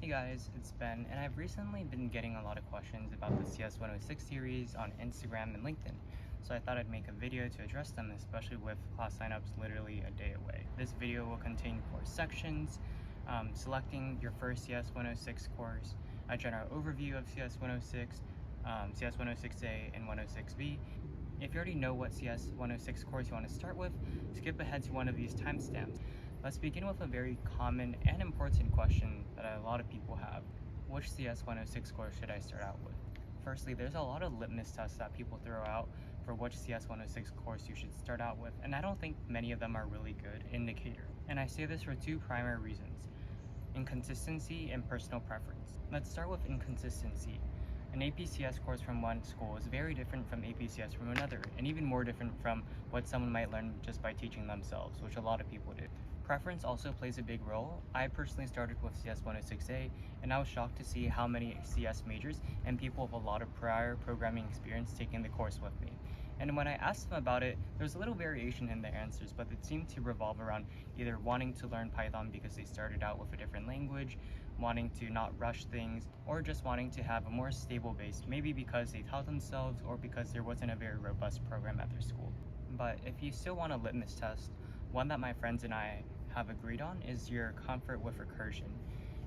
Hey guys, it's Ben, and I've recently been getting a lot of questions about the CS106 series on Instagram and LinkedIn, so I thought I'd make a video to address them, especially with class signups literally a day away. This video will contain 4 sections: selecting your first CS106 course, a general overview of CS106, CS106A and 106B. If you already know what CS106 course you want to start with, skip ahead to one of these timestamps. Let's begin with a very common and important question that a lot of people have. Which CS106 course should I start out with? Firstly, there's a lot of litmus tests that people throw out for which CS106 course you should start out with, and I don't think many of them are really good indicator. And I say this for 2 primary reasons: inconsistency and personal preference. Let's start with inconsistency. An APCS course from one school is very different from APCS from another, and even more different from what someone might learn just by teaching themselves, which a lot of people do. Preference also plays a big role. I personally started with CS106A, and I was shocked to see how many CS majors and people with a lot of prior programming experience taking the course with me. And when I asked them about it, there was a little variation in their answers, but it seemed to revolve around either wanting to learn Python because they started out with a different language, wanting to not rush things, or just wanting to have a more stable base, maybe because they taught themselves or because there wasn't a very robust program at their school. But if you still want a litmus test, one that my friends and I have agreed on is your comfort with recursion.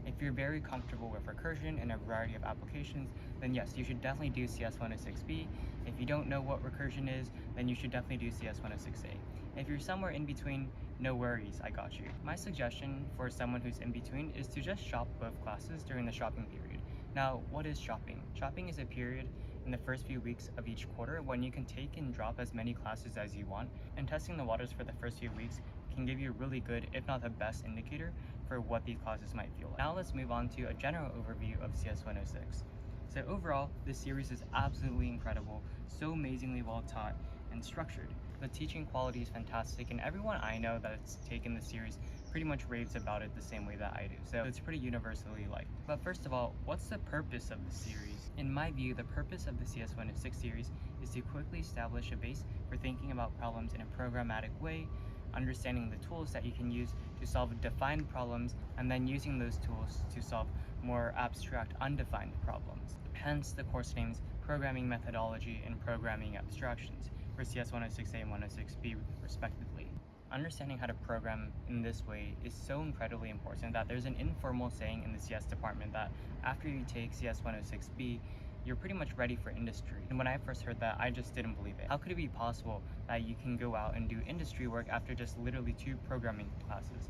If you're very comfortable with recursion in a variety of applications, then yes, you should definitely do CS106B. If you don't know what recursion is, then you should definitely do CS106A. If you're somewhere in between, no worries, I got you. My suggestion for someone who's in between is to just shop both classes during the shopping period. Now, what is shopping? Shopping is a period in the first few weeks of each quarter when you can take and drop as many classes as you want, and testing the waters for the first few weeks can give you a really good, if not the best, indicator for what these classes might feel like. Now let's move on to a general overview of CS106. So overall, this series is absolutely incredible, so amazingly well taught and structured. The teaching quality is fantastic, and everyone I know that's taken the series pretty much raves about it the same way that I do, so it's pretty universally liked. But first of all, what's the purpose of the series? In my view, the purpose of the CS106 series is to quickly establish a base for thinking about problems in a programmatic way, understanding the tools that you can use to solve defined problems, and then using those tools to solve more abstract, undefined problems. Hence the course names Programming Methodology and Programming Abstractions for CS106A and 106B respectively. Understanding how to program in this way is so incredibly important that there's an informal saying in the CS department that after you take CS106B, you're pretty much ready for industry. And when I first heard that, I just didn't believe it. How could it be possible that you can go out and do industry work after just literally 2 programming classes?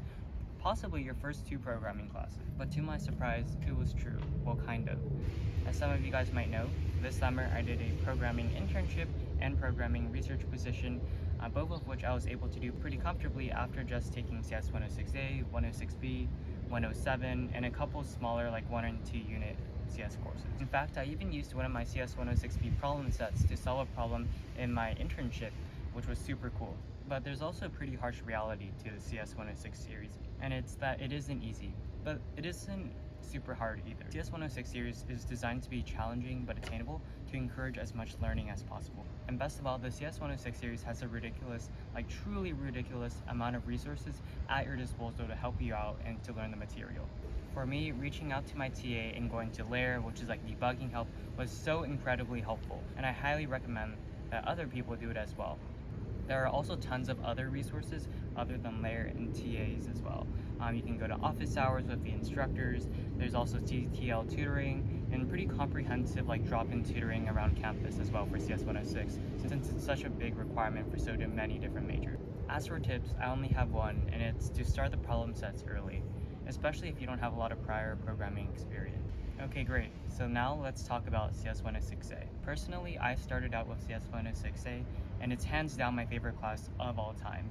Possibly your first 2 programming classes. But to my surprise, it was true. Well, kind of. As some of you guys might know, this summer I did a programming internship and programming research position, both of which I was able to do pretty comfortably after just taking CS106A, 106B, 107, and a couple smaller like 1 and 2 unit CS courses. In fact, I even used one of my CS106B problem sets to solve a problem in my internship, which was super cool. But there's also a pretty harsh reality to the CS106 series, and it's that it isn't easy, but it isn't super hard either. CS106 series is designed to be challenging but attainable to encourage as much learning as possible. And best of all, the CS106 series has a ridiculous, like truly ridiculous amount of resources at your disposal to help you out and to learn the material. For me, reaching out to my TA and going to Lair, which is like debugging help, was so incredibly helpful, and I highly recommend that other people do it as well. There are also tons of other resources other than Lair and TAs as well. You can go to office hours with the instructors. There's also TTL tutoring and pretty comprehensive like drop-in tutoring around campus as well for CS106, since it's such a big requirement for so many different majors. As for tips, I only have one, and it's to start the problem sets early, especially if you don't have a lot of prior programming experience. Okay, great. So now let's talk about CS106A. Personally, I started out with CS106A, and it's hands down my favorite class of all time.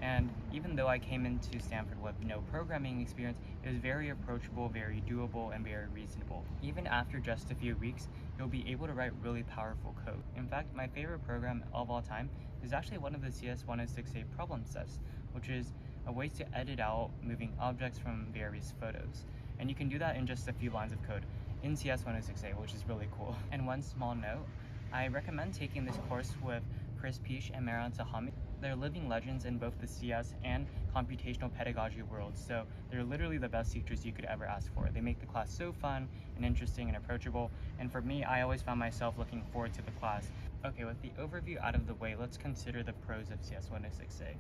And even though I came into Stanford with no programming experience, it was very approachable, very doable, and very reasonable. Even after just a few weeks, you'll be able to write really powerful code. In fact, my favorite program of all time is actually one of the CS106A problem sets, which is a way to edit out moving objects from various photos. And you can do that in just a few lines of code in CS106A, which is really cool. And one small note, I recommend taking this course with Chris Piche and Maran Tahami. They're living legends in both the CS and computational pedagogy worlds, so they're literally the best teachers you could ever ask for. They make the class so fun and interesting and approachable, and for me, I always found myself looking forward to the class. Okay, with the overview out of the way, let's consider the pros of CS106A.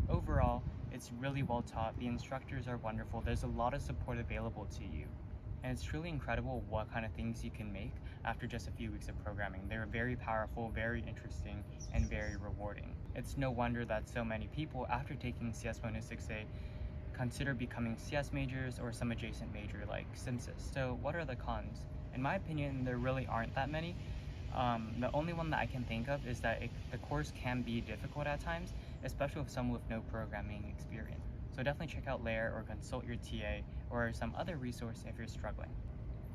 Overall, it's really well taught, the instructors are wonderful, there's a lot of support available to you. And it's truly incredible what kind of things you can make after just a few weeks of programming. They're very powerful, very interesting, and very rewarding. It's no wonder that so many people, after taking CS106A, consider becoming CS majors or some adjacent major like SimSys. So what are the cons? In my opinion, there really aren't that many. The only one that I can think of is that the course can be difficult at times, especially with someone with no programming experience. So definitely check out Lair or consult your TA or some other resource if you're struggling.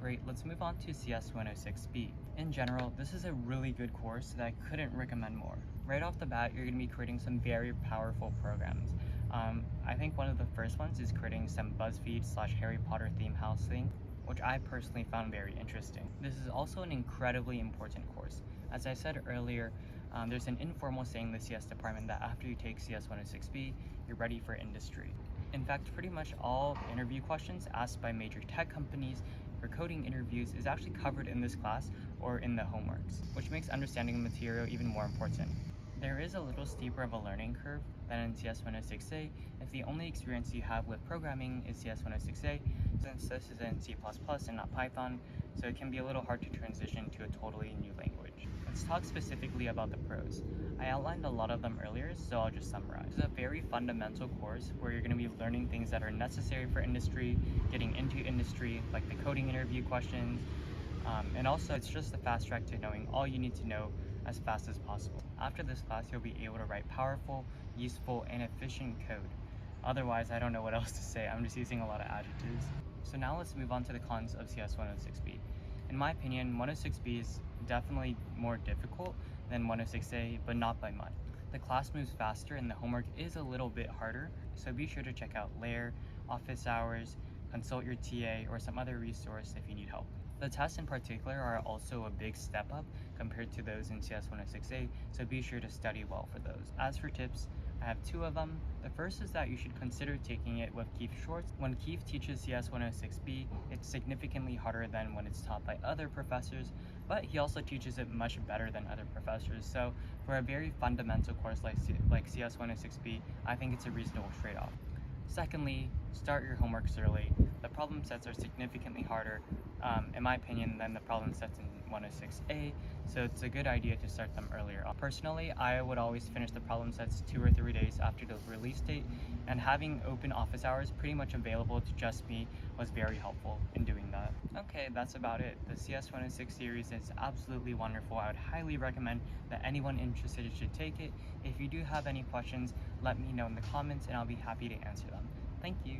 Great, let's move on to CS106B. In general, this is a really good course that I couldn't recommend more. Right off the bat, you're going to be creating some very powerful programs. I think one of the first ones is creating some BuzzFeed/Harry Potter theme house thing, which I personally found very interesting. This is also an incredibly important course. As I said earlier, there's an informal saying in the CS department that after you take CS106B, you're ready for industry. In fact, pretty much all interview questions asked by major tech companies for coding interviews is actually covered in this class or in the homeworks, which makes understanding the material even more important. There is a little steeper of a learning curve than in CS106A if the only experience you have with programming is CS106A, since this is in C++ and not Python, so it can be a little hard to transition to a totally new language. Let's talk specifically about the pros. I outlined a lot of them earlier, so I'll just summarize. It's a very fundamental course where you're going to be learning things that are necessary for industry, getting into industry, like the coding interview questions, and also it's just a fast track to knowing all you need to know as fast as possible. After this class, you'll be able to write powerful, useful, and efficient code. Otherwise, I don't know what else to say. I'm just using a lot of adjectives. So now let's move on to the cons of CS106B. In my opinion, 106B is definitely more difficult than 106A, but not by much. The class moves faster and the homework is a little bit harder, so be sure to check out Lair, office hours, consult your TA, or some other resource if you need help. The tests in particular are also a big step up compared to those in CS106A, so be sure to study well for those. As for tips, I have two of them. The first is that you should consider taking it with Keith Schwartz. When Keith teaches CS106B, it's significantly harder than when it's taught by other professors, but he also teaches it much better than other professors. So for a very fundamental course like CS106B, I think it's a reasonable trade-off. Secondly, start your homeworks early. The problem sets are significantly harder, in my opinion, than the problem sets in 106A, so it's a good idea to start them earlier. Personally, I would always finish the problem sets 2 or 3 days after the release date, and having open office hours pretty much available to just me was very helpful in doing that. Okay, that's about it. The CS106 series is absolutely wonderful. I would highly recommend that anyone interested should take it. If you do have any questions, let me know in the comments and I'll be happy to answer them. Thank you.